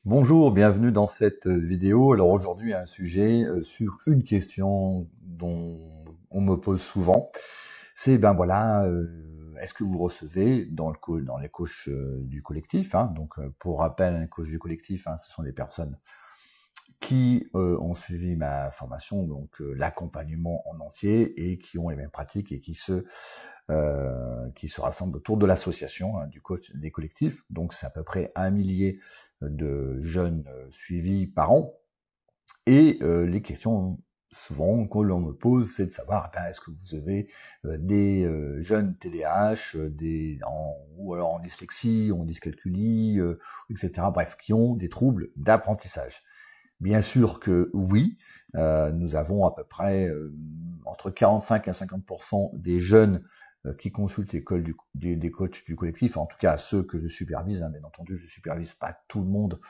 Bonjour, bienvenue dans cette vidéo. Alors aujourd'hui, un sujet sur une question dont on me pose souvent. C'est est-ce que vous recevez dans les coachs du collectif, hein, donc pour rappel, un coach du collectif, hein, ce sont des personnes qui ont suivi ma formation, donc l'accompagnement en entier et qui ont les mêmes pratiques et qui se rassemblent autour de l'association, hein, du coach des collectifs. Donc c'est à peu près 1 millier de jeunes suivis par an. Et les questions souvent que l'on me pose, c'est de savoir est-ce que vous avez des jeunes TDAH, ou alors en dyslexie, en dyscalculie, etc. Bref, qui ont des troubles d'apprentissage. Bien sûr que oui, nous avons à peu près entre 45 à 50% des jeunes qui consultent l'école des coachs du collectif, en tout cas ceux que je supervise, hein, bien entendu, je supervise pas tout le monde,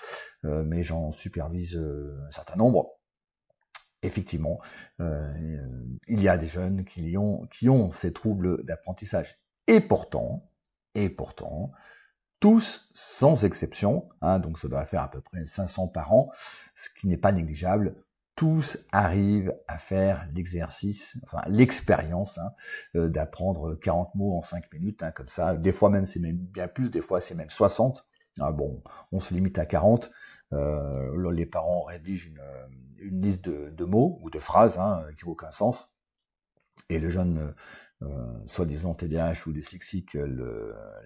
mais j'en supervise un certain nombre. Effectivement, il y a des jeunes qui ont ces troubles d'apprentissage. Et pourtant, tous sans exception, hein, donc ça doit faire à peu près 500 par an, ce qui n'est pas négligeable, tous arrivent à faire l'exercice, enfin l'expérience, hein, d'apprendre 40 mots en 5 minutes, hein, comme ça. Des fois même c'est même bien plus, des fois c'est même 60. Ah bon, on se limite à 40. Les parents rédigent une liste de mots ou de phrases, hein, qui n'ont aucun sens. Et le jeune, soi-disant TDAH ou dyslexique,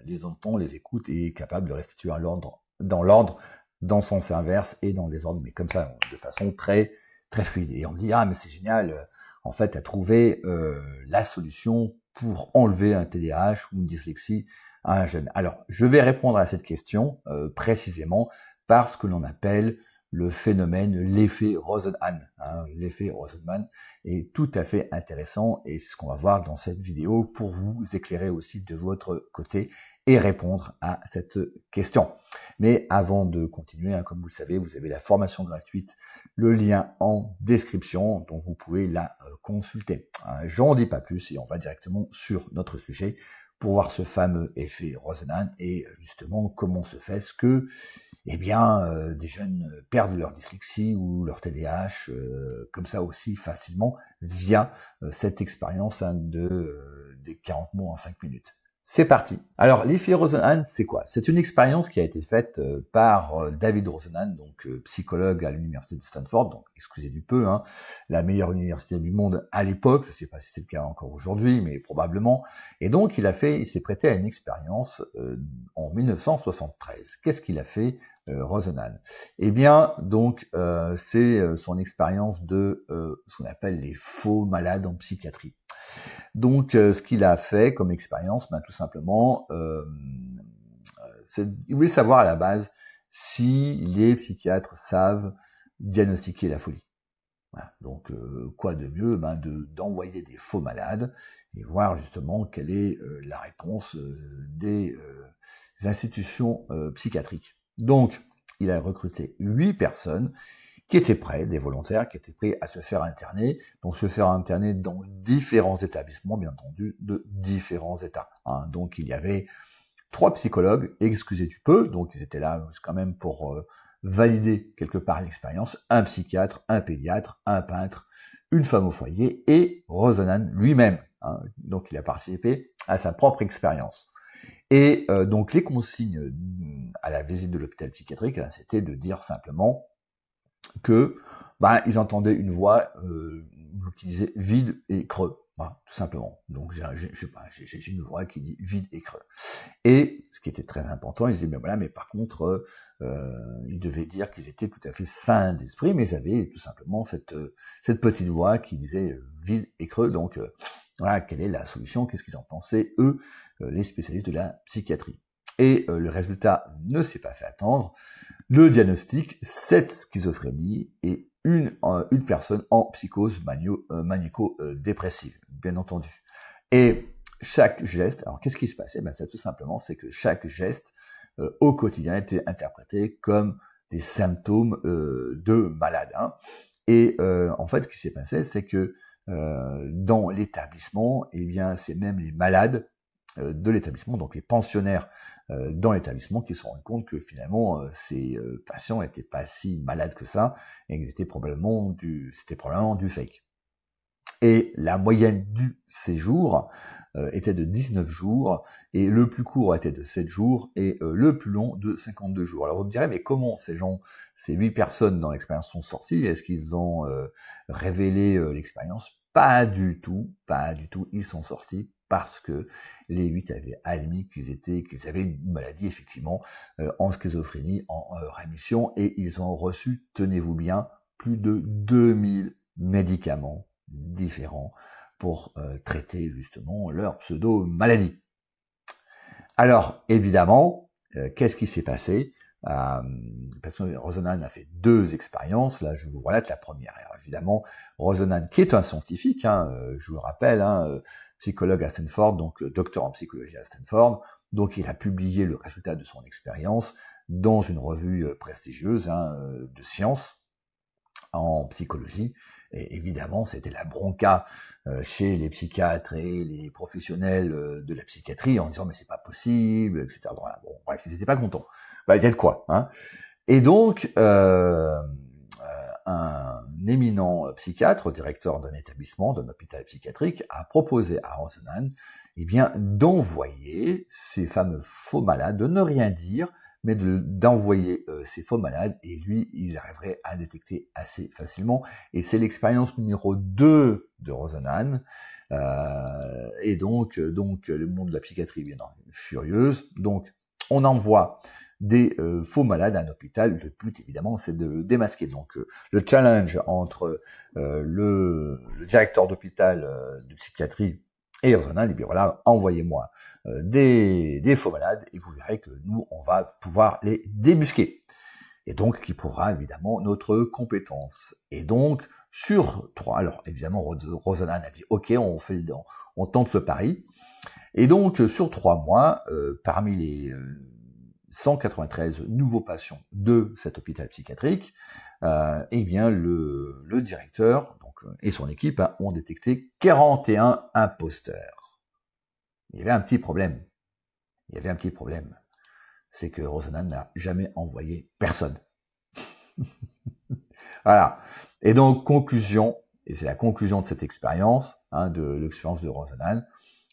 les entend, les écoute et est capable de restituer l'ordre, dans son sens inverse et dans des ordres, mais comme ça, de façon très très fluide. Et on me dit mais c'est génial, en fait, tu as trouvé la solution pour enlever un TDAH ou une dyslexie à un jeune. Alors, je vais répondre à cette question précisément par ce que l'on appelle le phénomène, l'effet Rosenhan. Hein, l'effet Rosenhan est tout à fait intéressant et c'est ce qu'on va voir dans cette vidéo pour vous éclairer aussi de votre côté et répondre à cette question. Mais avant de continuer, hein, comme vous le savez, vous avez la formation gratuite, le lien en description, donc vous pouvez la consulter. J'en dis pas plus et on va directement sur notre sujet pour voir ce fameux effet Rosenhan et justement comment se fait ce que des jeunes perdent leur dyslexie ou leur TDAH comme ça aussi facilement via cette expérience, hein, des 40 mots en 5 minutes. C'est parti. Alors, l'effet Rosenhan, c'est quoi? C'est une expérience qui a été faite par David Rosenhan, donc psychologue à l'université de Stanford, donc excusez du peu, hein, la meilleure université du monde à l'époque, je ne sais pas si c'est le cas encore aujourd'hui, mais probablement. Et donc, il s'est prêté à une expérience en 1973. Qu'est-ce qu'il a fait, Rosenhan? Eh bien, donc, c'est son expérience de ce qu'on appelle les faux malades en psychiatrie. Donc, ce qu'il a fait comme expérience, tout simplement, il voulait savoir à la base si les psychiatres savent diagnostiquer la folie. Voilà. Donc, quoi de mieux d'envoyer des faux malades et voir justement quelle est la réponse des institutions psychiatriques. Donc, il a recruté 8 personnes qui étaient prêts, des volontaires, qui étaient prêts à se faire interner, donc se faire interner dans différents établissements, bien entendu, de différents états. Hein. Donc il y avait 3 psychologues, excusez du peu, donc ils étaient là quand même pour valider quelque part l'expérience, un psychiatre, un pédiatre, un peintre, une femme au foyer et Rosenhan lui-même. Hein. Donc il a participé à sa propre expérience. Et donc les consignes à la visite de l'hôpital psychiatrique, hein, c'était de dire simplement que ils entendaient une voix qui disait vide et creux, voilà, tout simplement. Donc j'ai une voix qui dit vide et creux. Et ce qui était très important, ils disaient mais par contre ils devaient dire qu'ils étaient tout à fait sains d'esprit, mais ils avaient tout simplement cette petite voix qui disait vide et creux. Donc voilà, quelle est la solution? Qu'est-ce qu'ils en pensaient eux, les spécialistes de la psychiatrie? Et le résultat ne s'est pas fait attendre. Le diagnostic, cette schizophrénie et une personne en psychose maniaco-dépressive, bien entendu. Et chaque geste, alors qu'est-ce qui se passait? Ça tout simplement, c'est que chaque geste au quotidien était interprété comme des symptômes de malade. Hein. Et en fait, ce qui s'est passé, c'est que dans l'établissement, c'est même les malades de l'établissement, donc les pensionnaires dans l'établissement, qui se sont rendus compte que finalement ces patients n'étaient pas si malades que ça, et que c'était probablement du fake. Et la moyenne du séjour était de 19 jours, et le plus court était de 7 jours, et le plus long de 52 jours. Alors vous me direz, mais comment ces 8 personnes dans l'expérience sont sorties? Est-ce qu'ils ont révélé l'expérience? Pas du tout, ils sont sortis parce que les 8 avaient admis qu'ils avaient une maladie, effectivement, en schizophrénie, en rémission, et ils ont reçu, tenez-vous bien, plus de 2000 médicaments différents pour traiter justement leur pseudo-maladie. Alors, évidemment, qu'est-ce qui s'est passé? Parce que Rosenhan a fait 2 expériences. Là, je vous relate la première. Alors, évidemment, Rosenhan, qui est un scientifique, je vous le rappelle, psychologue à Stanford, donc docteur en psychologie à Stanford, donc il a publié le résultat de son expérience dans une revue prestigieuse de sciences en psychologie. Et évidemment, c'était la bronca chez les psychiatres et les professionnels de la psychiatrie en disant mais c'est pas possible, etc. Voilà. Bon, bref, ils n'étaient pas contents. Bah, il y a de quoi. Et donc, un éminent psychiatre, directeur d'un établissement, d'un hôpital psychiatrique, a proposé à Rosenhan d'envoyer ces fameux faux malades, de ne rien dire, mais d'envoyer ces faux malades, et lui, il arriverait à détecter assez facilement. Et c'est l'expérience numéro 2 de Rosenhan. Et donc, le monde de la psychiatrie est bien furieuse. Donc, on envoie des faux malades à un hôpital. Le but, évidemment, c'est de démasquer. Donc, le challenge entre le directeur d'hôpital de psychiatrie et Rosenhan, et bien voilà, envoyez-moi des faux malades, et vous verrez que nous, on va pouvoir les débusquer. Et donc, qui prouvera évidemment notre compétence. Et donc, sur 3, alors évidemment, Rosenhan a dit, ok, on tente le pari. Et donc, sur 3 mois, parmi les 193 nouveaux patients de cet hôpital psychiatrique, eh bien, le directeur et son équipe ont détecté 41 imposteurs. Il y avait un petit problème. C'est que Rosenhan n'a jamais envoyé personne. Voilà. Et donc, conclusion, et c'est la conclusion de cette expérience, de l'expérience de Rosenhan,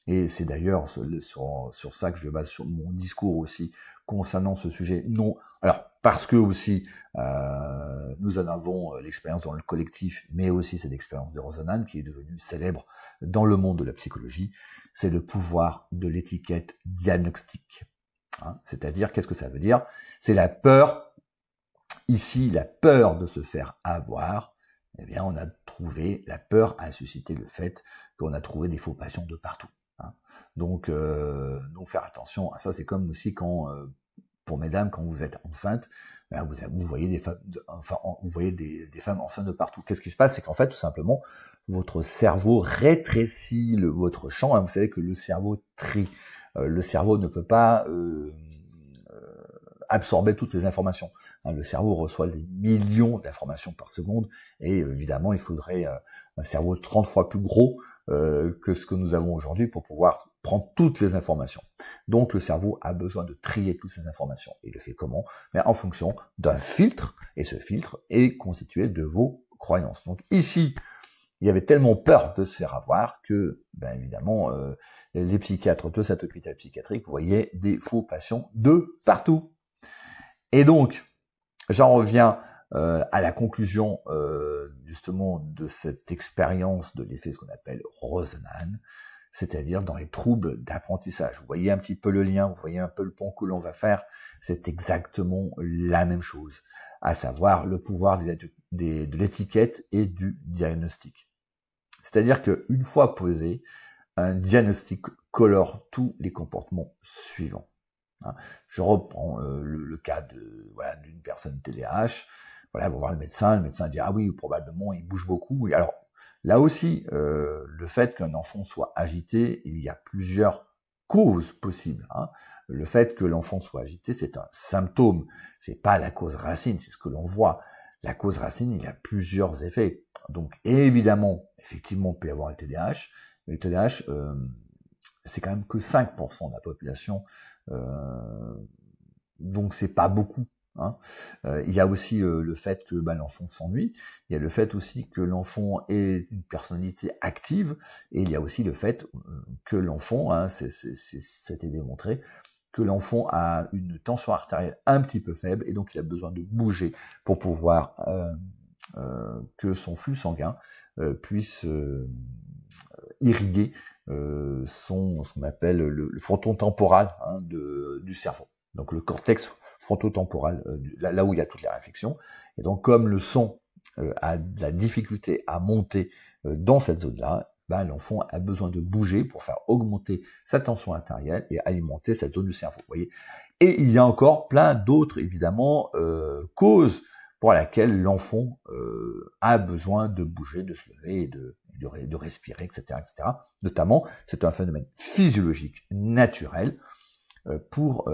et c'est d'ailleurs sur ça que je base sur mon discours aussi concernant ce sujet. Non, alors parce que aussi nous en avons l'expérience dans le collectif, mais aussi cette expérience de Rosenhan qui est devenue célèbre dans le monde de la psychologie, c'est le pouvoir de l'étiquette diagnostique. C'est-à-dire, qu'est-ce que ça veut dire? C'est la peur, ici, la peur de se faire avoir. Eh bien, on a trouvé, la peur a suscité le fait qu'on a trouvé des faux patients de partout. Donc faire attention à ça. C'est comme aussi quand, pour mesdames, quand vous êtes enceinte, vous voyez des femmes, vous voyez des femmes enceintes de partout. Qu'est-ce qui se passe? C'est qu'en fait, tout simplement, votre cerveau rétrécit votre champ. Vous savez que le cerveau trie. Le cerveau ne peut pas absorber toutes les informations. Le cerveau reçoit des millions d'informations par seconde, et évidemment, il faudrait un cerveau 30 fois plus gros que ce que nous avons aujourd'hui pour pouvoir prendre toutes les informations. Donc le cerveau a besoin de trier toutes ces informations. Il le fait comment? Mais en fonction d'un filtre, et ce filtre est constitué de vos croyances. Donc ici, il y avait tellement peur de se faire avoir que, évidemment, les psychiatres de cet hôpital psychiatrique voyaient des faux patients de partout. Et donc, j'en reviens à la conclusion justement de cette expérience de l'effet, ce qu'on appelle Rosenhan, c'est-à-dire dans les troubles d'apprentissage. Vous voyez un petit peu le lien, vous voyez un peu le pont que l'on va faire, c'est exactement la même chose, à savoir le pouvoir de l'étiquette et du diagnostic. C'est-à-dire qu'une fois posé, un diagnostic colore tous les comportements suivants. Je reprends le cas d'une personne TDAH. Voilà, elle va voir le médecin dit ah oui, probablement il bouge beaucoup. Et alors là aussi, le fait qu'un enfant soit agité, il y a plusieurs causes possibles. Le fait que l'enfant soit agité, c'est un symptôme, c'est pas la cause racine, c'est ce que l'on voit. La cause racine, il y a plusieurs effets. Donc évidemment, effectivement, on peut avoir le TDAH, mais le TDAH c'est quand même que 5% de la population, donc c'est pas beaucoup. Hein. Il y a aussi le fait que l'enfant s'ennuie, il y a le fait aussi que l'enfant ait une personnalité active, et il y a aussi le fait que l'enfant, hein, c'était démontré, que l'enfant a une tension artérielle un petit peu faible, et donc il a besoin de bouger pour pouvoir que son flux sanguin puisse irriguer ce qu'on appelle le fronton temporal, hein, du cerveau. Donc le cortex frontotemporal, là où il y a toutes les réflexions. Et donc comme le son a de la difficulté à monter dans cette zone-là, l'enfant a besoin de bouger pour faire augmenter sa tension artérielle et alimenter cette zone du cerveau. Vous voyez. Et il y a encore plein d'autres, évidemment, causes pour laquelle l'enfant a besoin de bouger, de se lever et de respirer, etc., etc. Notamment, c'est un phénomène physiologique naturel pour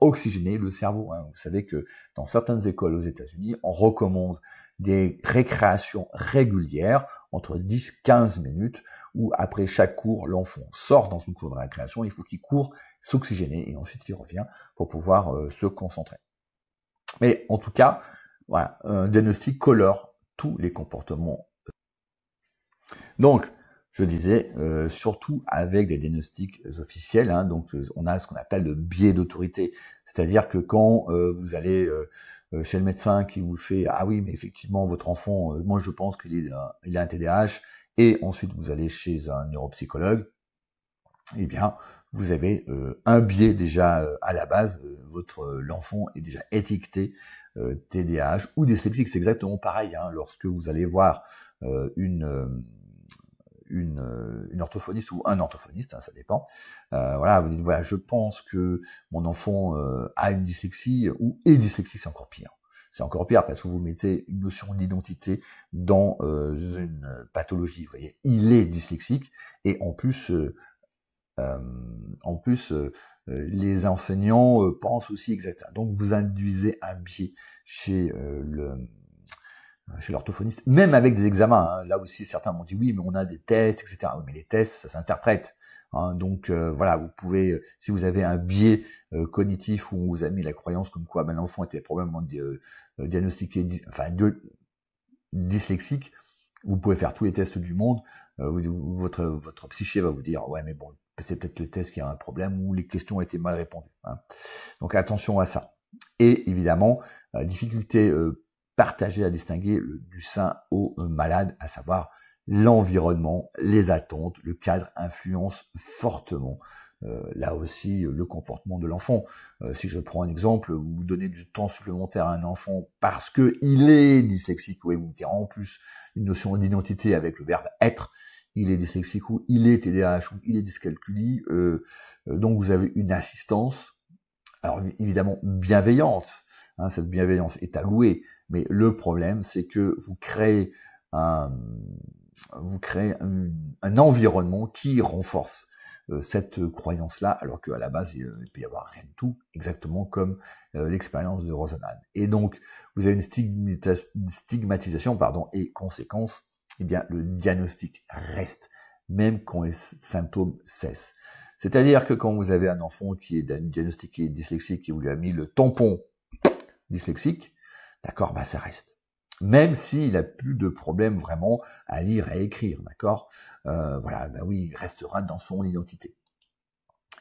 oxygéner le cerveau. Hein. Vous savez que dans certaines écoles aux États-Unis, on recommande des récréations régulières entre 10-15 minutes où après chaque cours, l'enfant sort dans une cour de récréation, il faut qu'il court s'oxygéner et ensuite il revient pour pouvoir se concentrer. Mais en tout cas, voilà, un diagnostic colore tous les comportements. Donc, je disais, surtout avec des diagnostics officiels, hein, donc on a ce qu'on appelle le biais d'autorité, c'est-à-dire que quand vous allez chez le médecin qui vous fait « Ah oui, mais effectivement, votre enfant, moi je pense qu'il a un TDAH », et ensuite vous allez chez un neuropsychologue, eh bien, vous avez un biais déjà à la base, l'enfant est déjà étiqueté TDAH ou dyslexique, c'est exactement pareil, hein, lorsque vous allez voir une orthophoniste ou un orthophoniste, hein, ça dépend. Voilà, vous dites voilà, je pense que mon enfant a une dyslexie ou est dyslexique, c'est encore pire. C'est encore pire parce que vous mettez une notion d'identité dans une pathologie. Vous voyez, il est dyslexique et en plus, les enseignants pensent aussi exactement. Donc vous induisez un biais chez l'orthophoniste, même avec des examens. Hein. Là aussi, certains m'ont dit oui, mais on a des tests, etc. Oui, mais les tests, ça s'interprète. Hein. Donc voilà, vous pouvez, si vous avez un biais cognitif où on vous a mis la croyance comme quoi l'enfant était probablement diagnostiqué, dyslexique, vous pouvez faire tous les tests du monde, votre psyché va vous dire ouais mais bon, c'est peut-être le test qui a un problème ou les questions ont été mal répondues. Hein. Donc attention à ça. Et évidemment, difficulté partagée à distinguer du sain au malade, à savoir l'environnement, les attentes, le cadre influence fortement là aussi le comportement de l'enfant. Si je prends un exemple, vous donnez du temps supplémentaire à un enfant parce que il est dyslexique, oui, vous mettez en plus une notion d'identité avec le verbe être, il est dyslexique ou il est TDAH ou il est dyscalculie, donc vous avez une assistance, alors évidemment bienveillante, hein, cette bienveillance est à louer, mais le problème c'est que vous créez un environnement qui renforce cette croyance-là, alors qu'à la base, il peut y avoir rien du tout, exactement comme l'expérience de Rosenhan. Et donc, vous avez une stigmatisation, et conséquence, eh bien, le diagnostic reste, même quand les symptômes cessent. C'est-à-dire que quand vous avez un enfant qui est diagnostiqué dyslexique et vous lui avez mis le tampon dyslexique, d'accord, ça reste. Même s'il a plus de problème vraiment à lire et à écrire, d'accord, voilà, oui, il restera dans son identité.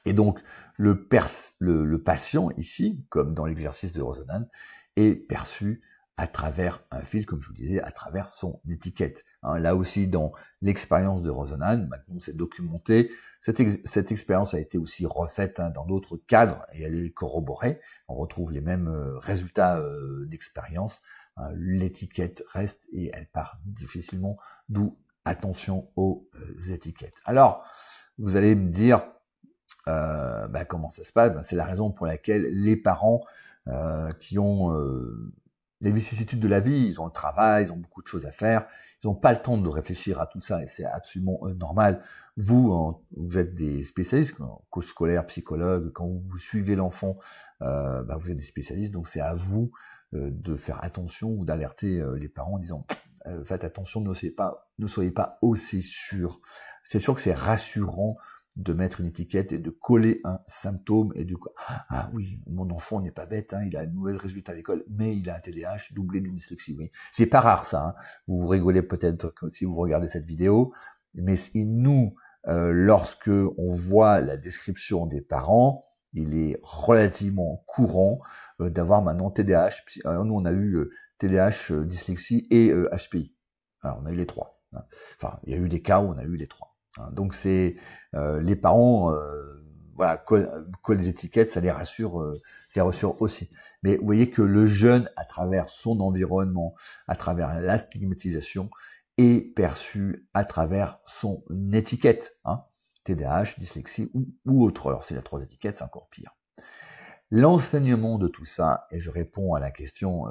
Et donc, le patient ici, comme dans l'exercice de Rosenhan, est perçu à travers un fil, comme je vous disais, à travers son étiquette. Hein, là aussi, dans l'expérience de Rosenhan, maintenant c'est documenté, cette expérience a été aussi refaite dans d'autres cadres et elle est corroborée. On retrouve les mêmes résultats d'expérience. L'étiquette reste et elle part difficilement, d'où attention aux étiquettes. Alors, vous allez me dire, comment ça se passe? C'est la raison pour laquelle les parents qui ont les vicissitudes de la vie, ils ont le travail, ils ont beaucoup de choses à faire, ils n'ont pas le temps de réfléchir à tout ça et c'est absolument normal. Vous, vous êtes des spécialistes, coach scolaire, psychologue, quand vous suivez l'enfant, vous êtes des spécialistes, donc c'est à vous de faire attention ou d'alerter les parents en disant faites attention, ne soyez pas aussi sûrs. C'est sûr que c'est rassurant de mettre une étiquette et de coller un symptôme et du coup, ah oui, mon enfant n'est pas bête, hein, il a un mauvais résultat à l'école, mais il a un TDAH doublé d'une dyslexie. Oui. C'est pas rare ça, hein. Vous rigolez peut-être si vous regardez cette vidéo, mais nous, lorsque on voit la description des parents, il est relativement courant d'avoir maintenant TDAH. Nous, on a eu TDAH, dyslexie et HPI. Alors, on a eu les trois. Hein. Enfin, il y a eu des cas où on a eu les trois. Hein. Donc, c'est les parents, voilà, collent les étiquettes, ça les rassure aussi. Mais vous voyez que le jeune, à travers son environnement, à travers la stigmatisation, est perçu à travers son étiquette. Hein. TDAH, dyslexie ou autre. Alors, c'est les trois étiquettes, c'est encore pire. L'enseignement de tout ça, et je réponds à la question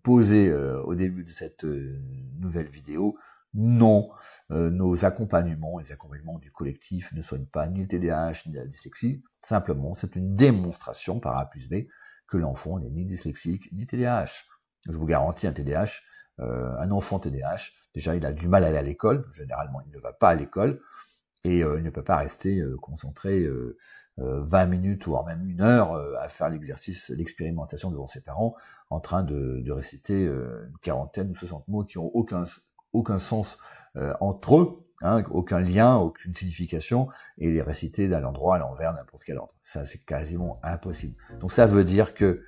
posée au début de cette nouvelle vidéo, non, nos accompagnements, les accompagnements du collectif ne soignent pas ni le TDAH ni la dyslexie, simplement c'est une démonstration par A plus B que l'enfant n'est ni dyslexique ni TDAH. Je vous garantis un TDAH, un enfant TDAH, déjà il a du mal à aller à l'école, généralement il ne va pas à l'école, et il ne peut pas rester concentré 20 minutes, voire même 1 heure à faire l'exercice, l'expérimentation devant ses parents, en train de réciter une quarantaine ou 60 mots qui n'ont aucun sens entre eux, hein, aucun lien, aucune signification, et les réciter d'un endroit à l'envers, n'importe quel ordre. Ça, c'est quasiment impossible. Donc ça veut dire que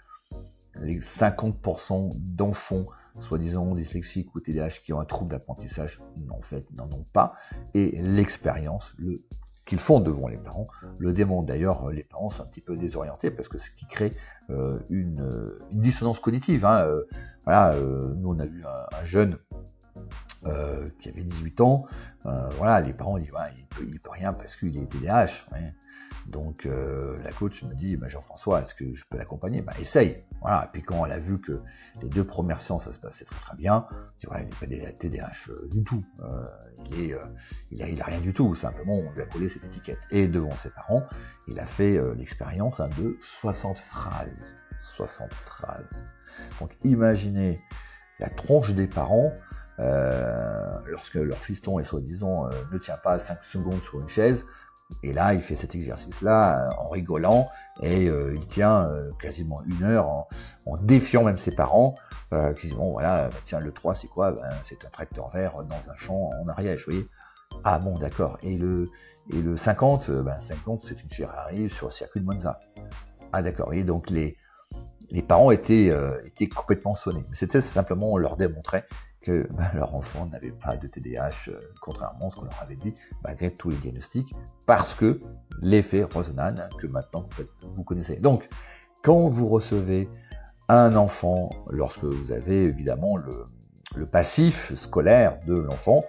les 50% d'enfants soi-disant dyslexiques ou TDAH qui ont un trouble d'apprentissage, en fait, n'en ont pas. Et l'expérience qu'ils font devant les parents le démontre. D'ailleurs, les parents sont un petit peu désorientés parce que ce qui crée une dissonance cognitive. Hein. Voilà, nous, on a vu un jeune qui avait 18 ans. Voilà, les parents disent ouais, il peut rien parce qu'il est TDAH. Ouais. Donc la coach me dit Jean-François, est-ce que je peux l'accompagner? Essaye. Voilà. Et puis quand elle a vu que les 2 premières séances ça se passait très très bien, je dis ouais, il n'est pas TDAH du tout. Il a rien du tout. Simplement on lui a collé cette étiquette. Et devant ses parents, il a fait l'expérience de 60 phrases. 60 phrases. Donc imaginez la tronche des parents. Lorsque leur fiston est soi-disant ne tient pas 5 secondes sur une chaise, et là il fait cet exercice-là en rigolant, et il tient quasiment 1 heure en défiant même ses parents, qui disent bon voilà, tiens le 3 c'est quoi? C'est un tracteur vert dans un champ en Ariège, vous voyez. Ah bon d'accord, et le 50, 50 c'est une Ferrari sur le circuit de Monza. Ah d'accord, et donc les parents étaient complètement sonnés. Mais c'était simplement, on leur démontrait que leur enfant n'avait pas de TDAH, contrairement à ce qu'on leur avait dit, malgré tous les diagnostics, parce que l'effet Rosenhan, que maintenant vous connaissez. Donc, quand vous recevez un enfant, lorsque vous avez évidemment le passif scolaire de l'enfant,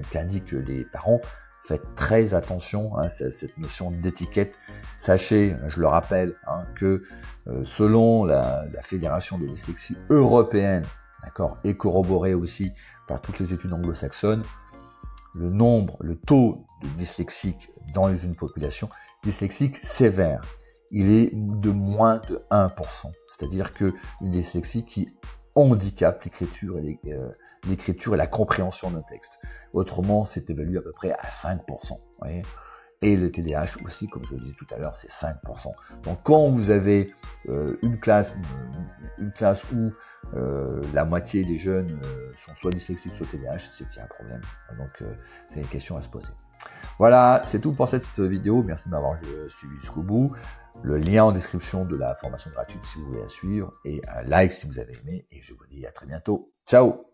qu'indiquent les parents, faites très attention à cette notion d'étiquette. Sachez, je le rappelle, que selon la Fédération de dyslexie européenne, d'accord, et corroboré aussi par toutes les études anglo-saxonnes, le taux de dyslexiques dans une population dyslexique sévère, il est de moins de 1%. C'est-à-dire qu'une dyslexie qui handicape l'écriture et la compréhension d'un texte. Autrement, c'est évalué à peu près à 5%. Voyez. Et le TDAH aussi, comme je le disais tout à l'heure, c'est 5%. Donc quand vous avez une classe où la moitié des jeunes sont soit dyslexiques, soit TDAH, c'est qu'il y a un problème. Donc c'est une question à se poser. Voilà, c'est tout pour cette vidéo. Merci de m'avoir suivi jusqu'au bout. Le lien en description de la formation gratuite si vous voulez la suivre. Et un like si vous avez aimé. Et je vous dis à très bientôt. Ciao!